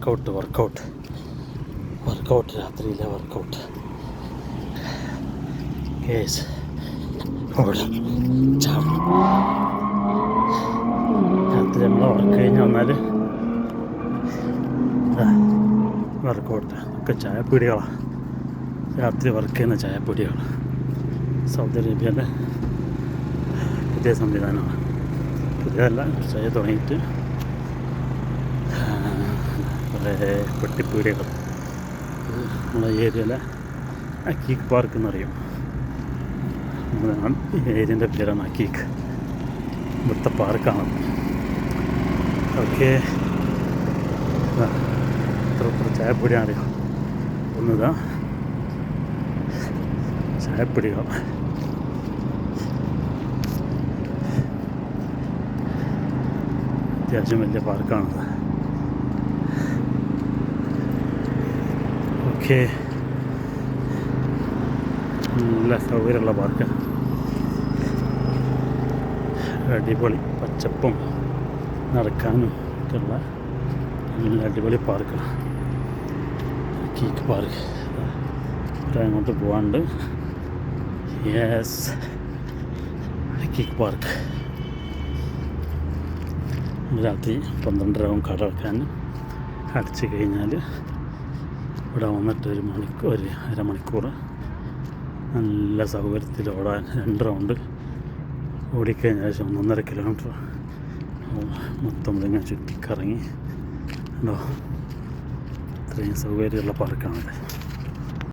Workout രാത്രിയിലെ workout case ചാടണം. രാത്രി നമ്മൾ വർക്ക് കഴിഞ്ഞ് വന്നാൽ വർക്കൗട്ട് ഒക്കെ ചായപ്പൊടികളാണ്. രാത്രി വർക്ക് ചെയ്യുന്ന ചായപ്പൊടികൾ സൗദി അറേബ്യയിലെ പുതിയ സംവിധാനമാണ്. പുതിയതല്ല, കുറച്ചായി തുടങ്ങിയിട്ട് കുറേ പെട്ടിപ്പീടികൾ. നമ്മളെ ഏരിയയിലെ അക്കീക്ക് പാർക്ക് എന്നറിയും. ഈ ഏരിയൻ്റെ പേരാണ് അക്കീക്ക്. ഇവിടുത്തെ പാർക്കാണ്. ഓക്കെ, ഇത്ര ചായപ്പൊടിയാണ് അറിയാം. ഒന്നിതാ ചായപ്പൊടികൾ. അത്യാവശ്യം വലിയ പാർക്കാണത്. ഓക്കെ, നല്ല സൗകര്യമുള്ള പാർക്ക്. അടിപൊളി പച്ചപ്പും നടക്കാനും ഒക്കെയുള്ള നല്ല അടിപൊളി പാർക്കാണ് കീക്ക് പാർക്ക്. അങ്ങോട്ട് പോകാണ്ട്. Yes, kick park. രാത്രി 12:30 കട വെക്കാൻ. അടച്ച് കഴിഞ്ഞാൽ ഇവിടെ വന്നിട്ട് ഒരു അരമണിക്കൂർ നല്ല സൗകര്യത്തിൽ ഓടാൻ 2 റൗണ്ട് ഓടിക്കഴിഞ്ഞ ശേഷം 1.5 കിലോമീറ്റർ മൊത്തം ഇങ്ങനെ ചുറ്റിക്കറങ്ങി ഉണ്ടോ. ഇത്രയും സൗകര്യമുള്ള പാർക്കാണത്.